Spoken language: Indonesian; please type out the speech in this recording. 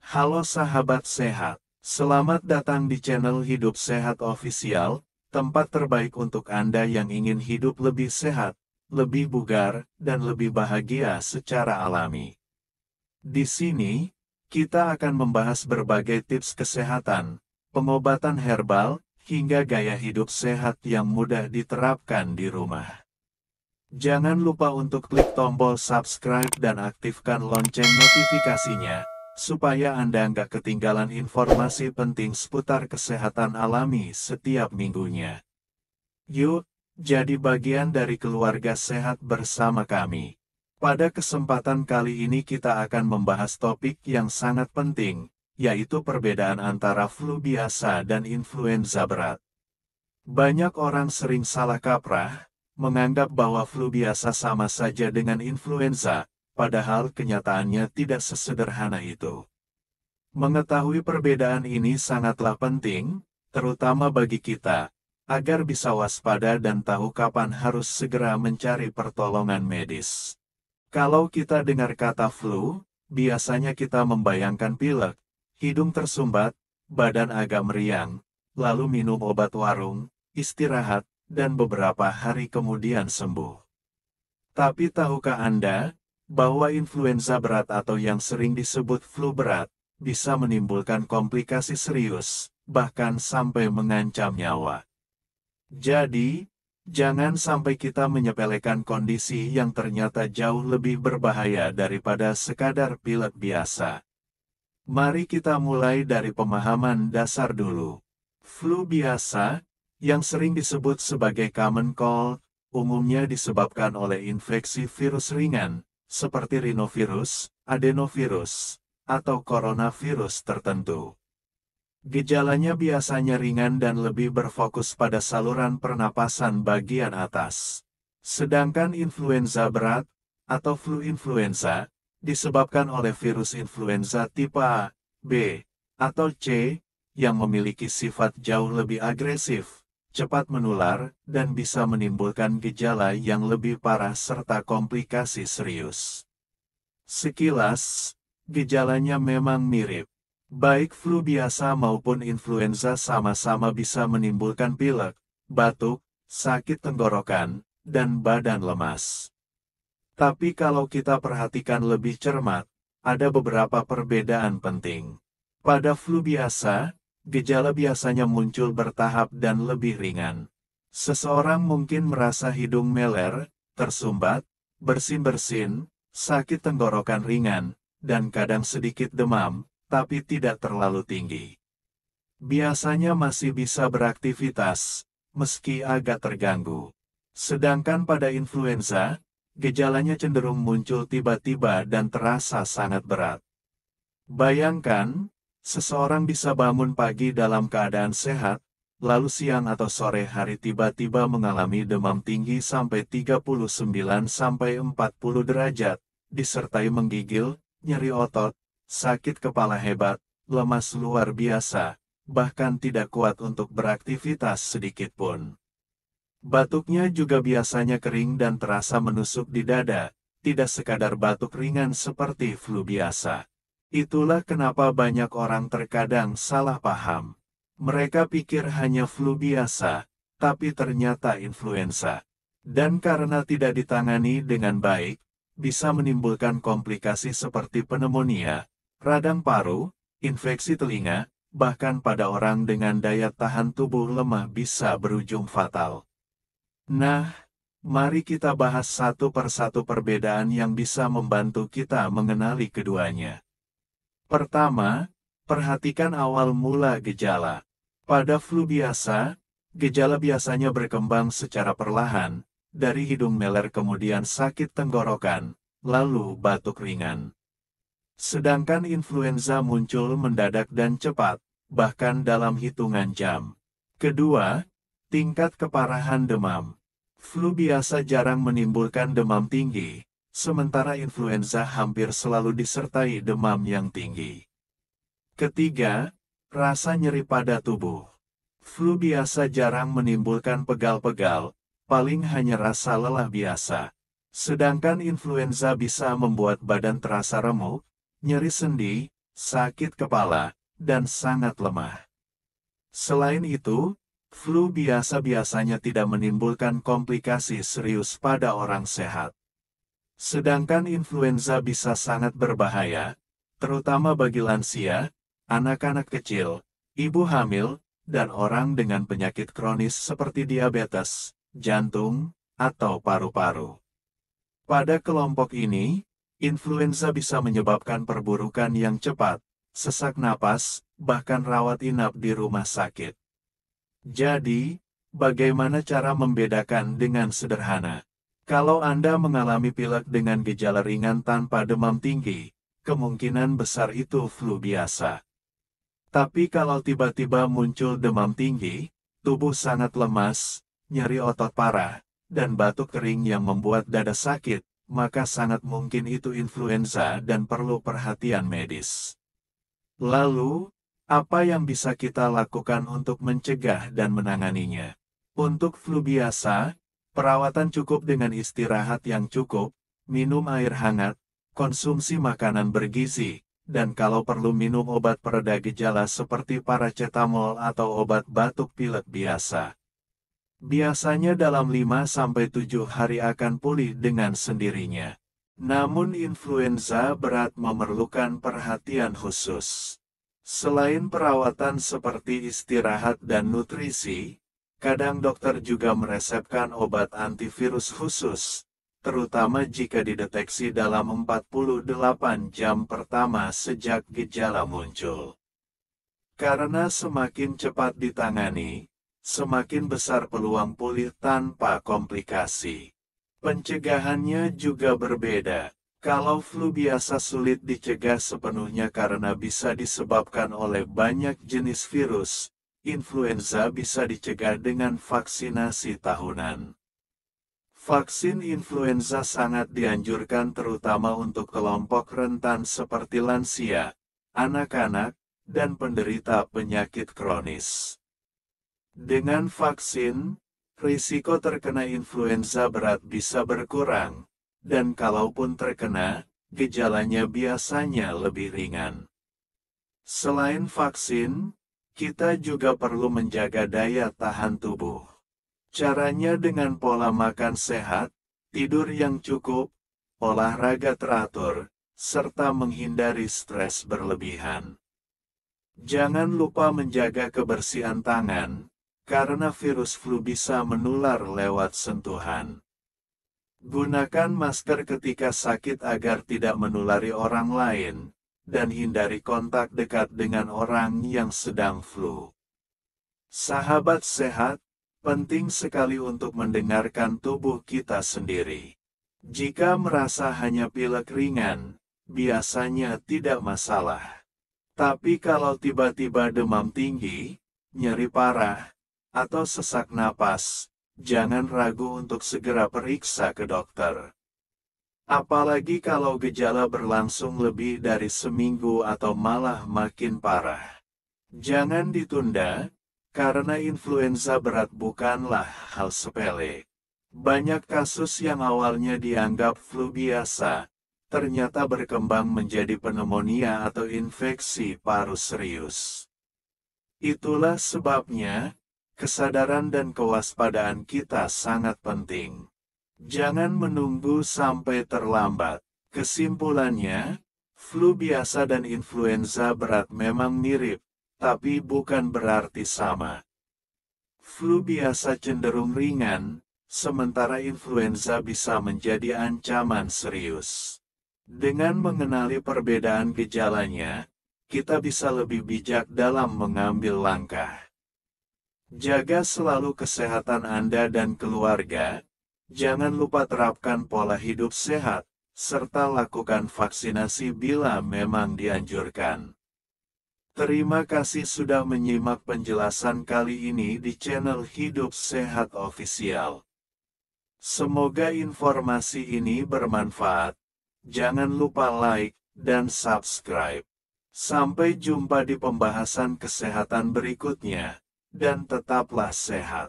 Halo sahabat sehat, selamat datang di channel Hidup Sehat Official, tempat terbaik untuk Anda yang ingin hidup lebih sehat, lebih bugar, dan lebih bahagia secara alami. Di sini, kita akan membahas berbagai tips kesehatan, pengobatan herbal, hingga gaya hidup sehat yang mudah diterapkan di rumah. Jangan lupa untuk klik tombol subscribe dan aktifkan lonceng notifikasinya, supaya Anda nggak ketinggalan informasi penting seputar kesehatan alami setiap minggunya. Yuk, jadi bagian dari keluarga sehat bersama kami. Pada kesempatan kali ini kita akan membahas topik yang sangat penting, yaitu perbedaan antara flu biasa dan influenza berat. Banyak orang sering salah kaprah, menganggap bahwa flu biasa sama saja dengan influenza, padahal kenyataannya tidak sesederhana itu. Mengetahui perbedaan ini sangatlah penting, terutama bagi kita, agar bisa waspada dan tahu kapan harus segera mencari pertolongan medis. Kalau kita dengar kata flu, biasanya kita membayangkan pilek, hidung tersumbat, badan agak meriang, lalu minum obat warung, istirahat, dan beberapa hari kemudian sembuh. Tapi tahukah Anda, bahwa influenza berat atau yang sering disebut flu berat, bisa menimbulkan komplikasi serius, bahkan sampai mengancam nyawa. Jadi, jangan sampai kita menyepelekan kondisi yang ternyata jauh lebih berbahaya daripada sekadar pilek biasa. Mari kita mulai dari pemahaman dasar dulu. Flu biasa, yang sering disebut sebagai common cold, umumnya disebabkan oleh infeksi virus ringan, seperti rhinovirus, adenovirus, atau coronavirus tertentu. Gejalanya biasanya ringan dan lebih berfokus pada saluran pernapasan bagian atas. Sedangkan influenza berat, atau flu influenza, disebabkan oleh virus influenza tipe A, B, atau C, yang memiliki sifat jauh lebih agresif, cepat menular, dan bisa menimbulkan gejala yang lebih parah serta komplikasi serius. Sekilas, gejalanya memang mirip. Baik flu biasa maupun influenza sama-sama bisa menimbulkan pilek, batuk, sakit tenggorokan, dan badan lemas. Tapi kalau kita perhatikan lebih cermat, ada beberapa perbedaan penting. Pada flu biasa, gejala biasanya muncul bertahap dan lebih ringan. Seseorang mungkin merasa hidung meler, tersumbat, bersin-bersin, sakit tenggorokan ringan, dan kadang sedikit demam, tapi tidak terlalu tinggi. Biasanya masih bisa beraktivitas, meski agak terganggu. Sedangkan pada influenza, gejalanya cenderung muncul tiba-tiba dan terasa sangat berat. Bayangkan, seseorang bisa bangun pagi dalam keadaan sehat, lalu siang atau sore hari tiba-tiba mengalami demam tinggi sampai 39-40 derajat, disertai menggigil, nyeri otot, sakit kepala hebat, lemas luar biasa, bahkan tidak kuat untuk beraktivitas sedikit pun. Batuknya juga biasanya kering dan terasa menusuk di dada, tidak sekadar batuk ringan seperti flu biasa. Itulah kenapa banyak orang terkadang salah paham. Mereka pikir hanya flu biasa, tapi ternyata influenza. Dan karena tidak ditangani dengan baik, bisa menimbulkan komplikasi seperti pneumonia, radang paru, infeksi telinga, bahkan pada orang dengan daya tahan tubuh lemah bisa berujung fatal. Nah, mari kita bahas satu persatu perbedaan yang bisa membantu kita mengenali keduanya. Pertama, perhatikan awal mula gejala. Pada flu biasa, gejala biasanya berkembang secara perlahan, dari hidung meler kemudian sakit tenggorokan, lalu batuk ringan. Sedangkan influenza muncul mendadak dan cepat, bahkan dalam hitungan jam. Kedua, tingkat keparahan demam. Flu biasa jarang menimbulkan demam tinggi, sementara influenza hampir selalu disertai demam yang tinggi. Ketiga, rasa nyeri pada tubuh. Flu biasa jarang menimbulkan pegal-pegal, paling hanya rasa lelah biasa. Sedangkan influenza bisa membuat badan terasa remuk, nyeri sendi, sakit kepala, dan sangat lemah. Selain itu, flu biasa-biasanya tidak menimbulkan komplikasi serius pada orang sehat. Sedangkan influenza bisa sangat berbahaya, terutama bagi lansia, anak-anak kecil, ibu hamil, dan orang dengan penyakit kronis seperti diabetes, jantung, atau paru-paru. Pada kelompok ini, influenza bisa menyebabkan perburukan yang cepat, sesak napas, bahkan rawat inap di rumah sakit. Jadi, bagaimana cara membedakan dengan sederhana? Kalau Anda mengalami pilek dengan gejala ringan tanpa demam tinggi, kemungkinan besar itu flu biasa. Tapi kalau tiba-tiba muncul demam tinggi, tubuh sangat lemas, nyeri otot parah, dan batuk kering yang membuat dada sakit, maka sangat mungkin itu influenza dan perlu perhatian medis. Lalu, apa yang bisa kita lakukan untuk mencegah dan menanganinya? Untuk flu biasa, perawatan cukup dengan istirahat yang cukup, minum air hangat, konsumsi makanan bergizi, dan kalau perlu minum obat pereda gejala seperti paracetamol atau obat batuk pilek biasa. Biasanya dalam 5-7 hari akan pulih dengan sendirinya. Namun influenza berat memerlukan perhatian khusus. Selain perawatan seperti istirahat dan nutrisi, kadang dokter juga meresepkan obat antivirus khusus, terutama jika dideteksi dalam 48 jam pertama sejak gejala muncul. Karena semakin cepat ditangani, semakin besar peluang pulih tanpa komplikasi. Pencegahannya juga berbeda. Kalau flu biasa sulit dicegah sepenuhnya karena bisa disebabkan oleh banyak jenis virus, influenza bisa dicegah dengan vaksinasi tahunan. Vaksin influenza sangat dianjurkan terutama untuk kelompok rentan seperti lansia, anak-anak, dan penderita penyakit kronis. Dengan vaksin, risiko terkena influenza berat bisa berkurang, dan kalaupun terkena, gejalanya biasanya lebih ringan. Selain vaksin, kita juga perlu menjaga daya tahan tubuh. Caranya dengan pola makan sehat, tidur yang cukup, olahraga teratur, serta menghindari stres berlebihan. Jangan lupa menjaga kebersihan tangan, karena virus flu bisa menular lewat sentuhan. Gunakan masker ketika sakit agar tidak menulari orang lain, dan hindari kontak dekat dengan orang yang sedang flu. Sahabat sehat, penting sekali untuk mendengarkan tubuh kita sendiri. Jika merasa hanya pilek ringan, biasanya tidak masalah. Tapi kalau tiba-tiba demam tinggi, nyeri parah, atau sesak napas, jangan ragu untuk segera periksa ke dokter. Apalagi kalau gejala berlangsung lebih dari seminggu atau malah makin parah. Jangan ditunda, karena influenza berat bukanlah hal sepele. Banyak kasus yang awalnya dianggap flu biasa, ternyata berkembang menjadi pneumonia atau infeksi paru serius. Itulah sebabnya, kesadaran dan kewaspadaan kita sangat penting. Jangan menunggu sampai terlambat. Kesimpulannya, flu biasa dan influenza berat memang mirip, tapi bukan berarti sama. Flu biasa cenderung ringan, sementara influenza bisa menjadi ancaman serius. Dengan mengenali perbedaan gejalanya, kita bisa lebih bijak dalam mengambil langkah. Jaga selalu kesehatan Anda dan keluarga. Jangan lupa terapkan pola hidup sehat, serta lakukan vaksinasi bila memang dianjurkan. Terima kasih sudah menyimak penjelasan kali ini di channel Hidup Sehat Official. Semoga informasi ini bermanfaat. Jangan lupa like dan subscribe. Sampai jumpa di pembahasan kesehatan berikutnya. Dan tetaplah sehat.